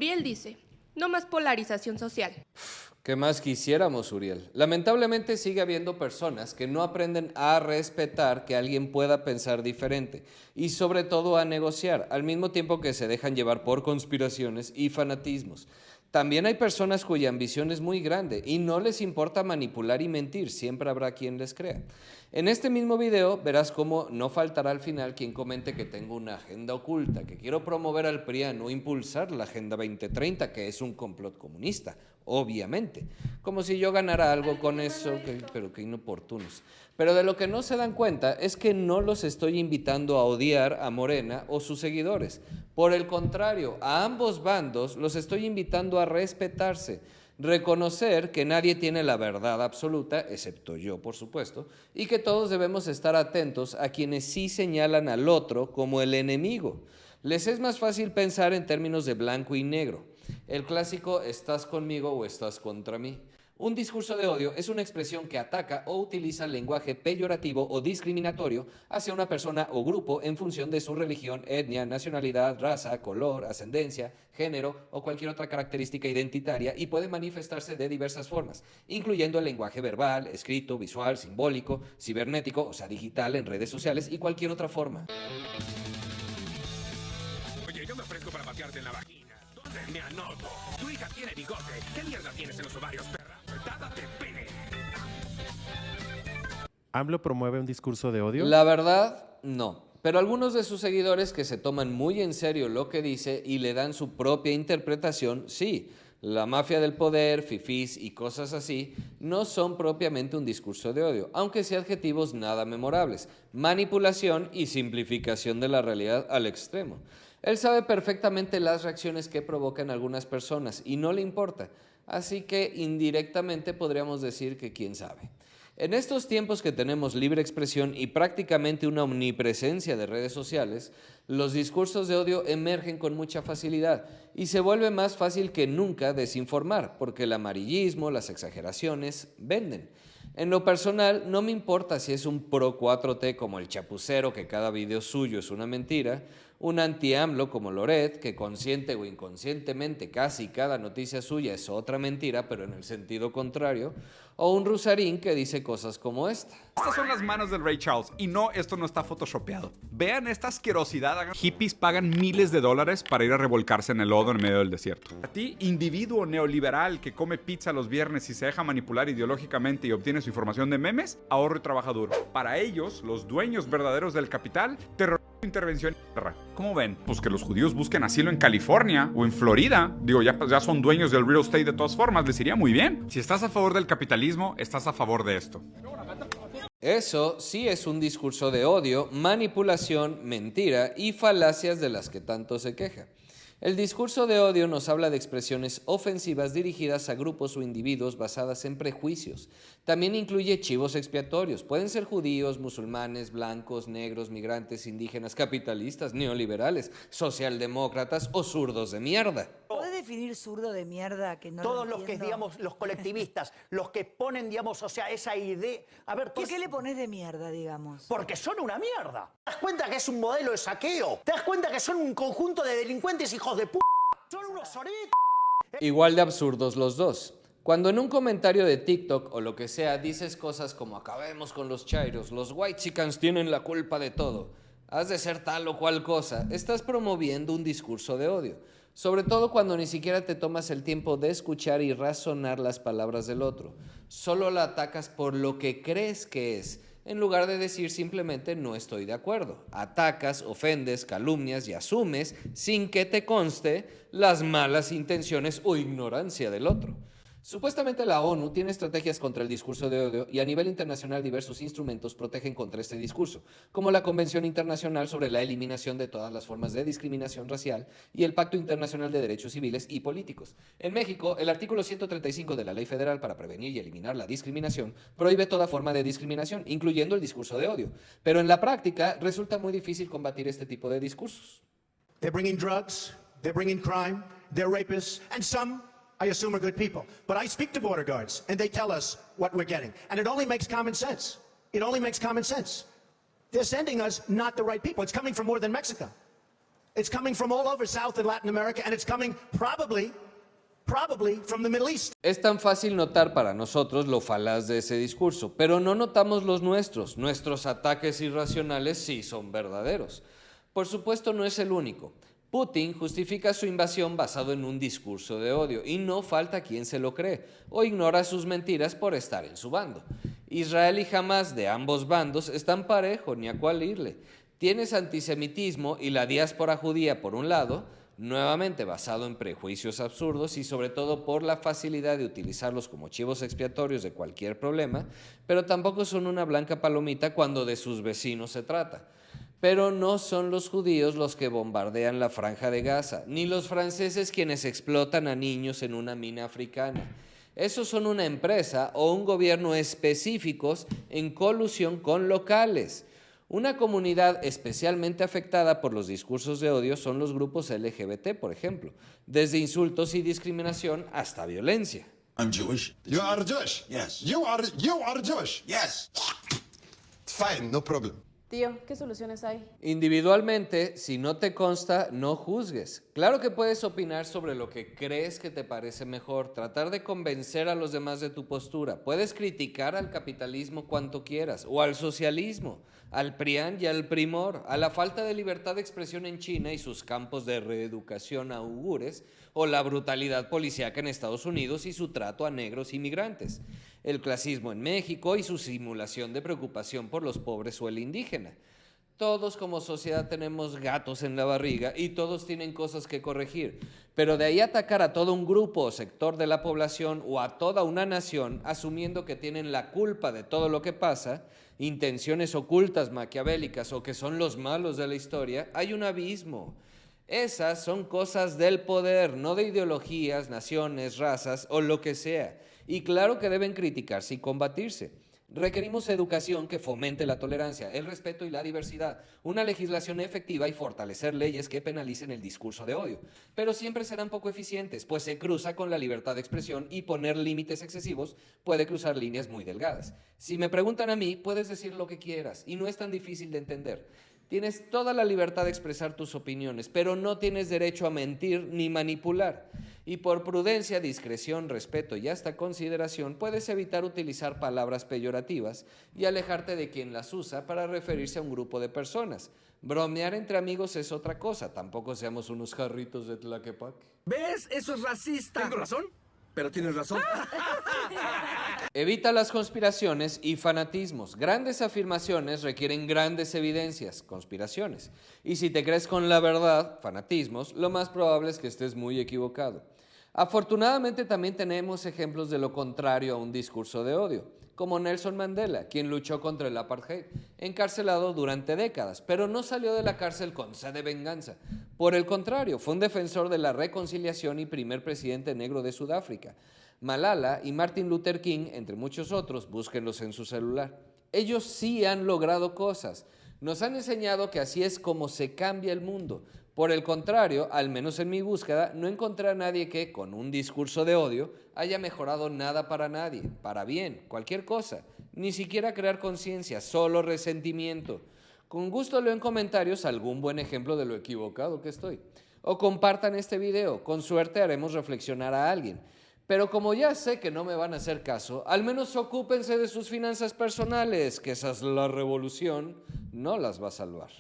Uriel dice, no más polarización social. ¿Qué más quisiéramos, Uriel? Lamentablemente sigue habiendo personas que no aprenden a respetar que alguien pueda pensar diferente y sobre todo a negociar, al mismo tiempo que se dejan llevar por conspiraciones y fanatismos. También hay personas cuya ambición es muy grande y no les importa manipular y mentir, siempre habrá quien les crea. En este mismo video verás cómo no faltará al final quien comente que tengo una agenda oculta, que quiero promover al PRIAN o impulsar la Agenda 2030, que es un complot comunista, obviamente. Como si yo ganara algo con eso, pero qué inoportunos. Pero de lo que no se dan cuenta es que no los estoy invitando a odiar a Morena o sus seguidores. Por el contrario, a ambos bandos los estoy invitando a respetarse, reconocer que nadie tiene la verdad absoluta, excepto yo, por supuesto, y que todos debemos estar atentos a quienes sí señalan al otro como el enemigo. Les es más fácil pensar en términos de blanco y negro. El clásico "estás conmigo o estás contra mí". Un discurso de odio es una expresión que ataca o utiliza lenguaje peyorativo o discriminatorio hacia una persona o grupo en función de su religión, etnia, nacionalidad, raza, color, ascendencia, género o cualquier otra característica identitaria y puede manifestarse de diversas formas, incluyendo el lenguaje verbal, escrito, visual, simbólico, cibernético, o sea, digital, en redes sociales y cualquier otra forma. Oye, yo me ofrezco para patearte en la vagina. ¿Dónde me anoto? Tu hija tiene bigote. ¿Qué mierda tienes en los ovarios, perra? ¡Date pene! ¿AMLO promueve un discurso de odio? La verdad, no. Pero algunos de sus seguidores que se toman muy en serio lo que dice y le dan su propia interpretación, sí. La mafia del poder, fifís y cosas así no son propiamente un discurso de odio, aunque sí adjetivos nada memorables, manipulación y simplificación de la realidad al extremo. Él sabe perfectamente las reacciones que provocan algunas personas y no le importa, así que indirectamente podríamos decir que quién sabe. En estos tiempos que tenemos libre expresión y prácticamente una omnipresencia de redes sociales, los discursos de odio emergen con mucha facilidad y se vuelve más fácil que nunca desinformar, porque el amarillismo, las exageraciones, venden. En lo personal, no me importa si es un pro 4T como el chapucero, que cada video suyo es una mentira, un anti-AMLO como Loret, que consciente o inconscientemente casi cada noticia suya es otra mentira, pero en el sentido contrario, o un Rusarín que dice cosas como esta. Estas son las manos del Rey Charles y no, esto no está photoshopeado. Vean esta asquerosidad. Hippies pagan miles de dólares para ir a revolcarse en el lodo en medio del desierto. A ti, individuo neoliberal que come pizza los viernes y se deja manipular ideológicamente y obtiene su información de memes, ahorro y trabaja duro. Para ellos, los dueños verdaderos del capital, intervención. ¿Cómo ven? Pues que los judíos busquen asilo en California o en Florida. Digo, ya son dueños del real estate de todas formas, les iría muy bien. Si estás a favor del capitalismo, estás a favor de esto. Eso sí es un discurso de odio, manipulación, mentira y falacias de las que tanto se queja. El discurso de odio nos habla de expresiones ofensivas dirigidas a grupos o individuos basadas en prejuicios. También incluye chivos expiatorios. Pueden ser judíos, musulmanes, blancos, negros, migrantes, indígenas, capitalistas, neoliberales, socialdemócratas o zurdos de mierda. ¿Puedes definir zurdo de mierda que no Todos lo los que, entiendo? digamos, los colectivistas, los que ponen, digamos, o sea, esa idea... A ver, ¿Por qué le pones de mierda, digamos? Porque son una mierda. ¿Te das cuenta que es un modelo de saqueo? ¿Te das cuenta que son un conjunto de delincuentes hijos de p***? Son unos soretos. Igual de absurdos los dos. Cuando en un comentario de TikTok o lo que sea dices cosas como acabemos con los chairos, los whitexicans tienen la culpa de todo, has de ser tal o cual cosa, estás promoviendo un discurso de odio. Sobre todo cuando ni siquiera te tomas el tiempo de escuchar y razonar las palabras del otro. Solo la atacas por lo que crees que es, en lugar de decir simplemente no estoy de acuerdo. Atacas, ofendes, calumnias y asumes, sin que te conste, las malas intenciones o ignorancia del otro. Supuestamente la ONU tiene estrategias contra el discurso de odio y a nivel internacional diversos instrumentos protegen contra este discurso, como la Convención Internacional sobre la Eliminación de todas las formas de discriminación racial y el Pacto Internacional de Derechos Civiles y Políticos. En México, el artículo 135 de la Ley Federal para prevenir y eliminar la discriminación prohíbe toda forma de discriminación, incluyendo el discurso de odio. Pero en la práctica resulta muy difícil combatir este tipo de discursos. They're bringing drugs, they're bringing crime, they're rapists, and some I assume are good people. But I speak to border guards, and they tell us what we're getting. And it only makes common sense. It only makes common sense. They're sending us not the right people. It's coming from more than Mexico. It's coming from all over South and Latin America, and it's coming probably from the Middle East. Es tan fácil notar para nosotros lo falaz de ese discurso, pero no notamos los nuestros. Nuestros ataques irracionales sí son verdaderos. Por supuesto, no es el único. Putin justifica su invasión basado en un discurso de odio y no falta quien se lo cree o ignora sus mentiras por estar en su bando. Israel y Hamas de ambos bandos están parejo, ni a cuál irle. Tienes antisemitismo y la diáspora judía por un lado, nuevamente basado en prejuicios absurdos y sobre todo por la facilidad de utilizarlos como chivos expiatorios de cualquier problema, pero tampoco son una blanca palomita cuando de sus vecinos se trata. Pero no son los judíos los que bombardean la Franja de Gaza, ni los franceses quienes explotan a niños en una mina africana. Esos son una empresa o un gobierno específicos en colusión con locales. Una comunidad especialmente afectada por los discursos de odio son los grupos LGBT, por ejemplo, desde insultos y discriminación hasta violencia. I'm Jewish. You are Jewish? Yes. You are Jewish? Yes. Fine, no problem. Tío, ¿qué soluciones hay? Individualmente, si no te consta, no juzgues. Claro que puedes opinar sobre lo que crees que te parece mejor, tratar de convencer a los demás de tu postura. Puedes criticar al capitalismo cuanto quieras, o al socialismo, al PRIAN y al PRIMOR, a la falta de libertad de expresión en China y sus campos de reeducación a uigures, o la brutalidad policíaca en Estados Unidos y su trato a negros inmigrantes, el clasismo en México y su simulación de preocupación por los pobres o el indígena. Todos como sociedad tenemos gatos en la barriga y todos tienen cosas que corregir, pero de ahí atacar a todo un grupo o sector de la población o a toda una nación asumiendo que tienen la culpa de todo lo que pasa, intenciones ocultas, maquiavélicas o que son los malos de la historia, hay un abismo. Esas son cosas del poder, no de ideologías, naciones, razas o lo que sea. Y claro que deben criticarse y combatirse. Requerimos educación que fomente la tolerancia, el respeto y la diversidad, una legislación efectiva y fortalecer leyes que penalicen el discurso de odio. Pero siempre serán poco eficientes, pues se cruza con la libertad de expresión y poner límites excesivos puede cruzar líneas muy delgadas. Si me preguntan a mí, puedes decir lo que quieras y no es tan difícil de entender. Tienes toda la libertad de expresar tus opiniones, pero no tienes derecho a mentir ni manipular. Y por prudencia, discreción, respeto y hasta consideración, puedes evitar utilizar palabras peyorativas y alejarte de quien las usa para referirse a un grupo de personas. Bromear entre amigos es otra cosa, tampoco seamos unos jarritos de Tlaquepaque. ¿Ves? Eso es racista. ¿Tengo razón? Pero tienes razón. Evita las conspiraciones y fanatismos. Grandes afirmaciones requieren grandes evidencias, conspiraciones. Y si te crees con la verdad, fanatismos, lo más probable es que estés muy equivocado. Afortunadamente también tenemos ejemplos de lo contrario a un discurso de odio, como Nelson Mandela, quien luchó contra el apartheid, encarcelado durante décadas, pero no salió de la cárcel con sed de venganza. Por el contrario, fue un defensor de la reconciliación y primer presidente negro de Sudáfrica. Malala y Martin Luther King, entre muchos otros, búsquenlos en su celular. Ellos sí han logrado cosas. Nos han enseñado que así es como se cambia el mundo. Por el contrario, al menos en mi búsqueda, no encontré a nadie que, con un discurso de odio, haya mejorado nada para nadie, para bien, cualquier cosa. Ni siquiera crear conciencia, solo resentimiento. Con gusto leo en comentarios algún buen ejemplo de lo equivocado que estoy. O compartan este video, con suerte haremos reflexionar a alguien. Pero como ya sé que no me van a hacer caso, al menos ocúpense de sus finanzas personales, que esa es la revolución, no las va a salvar.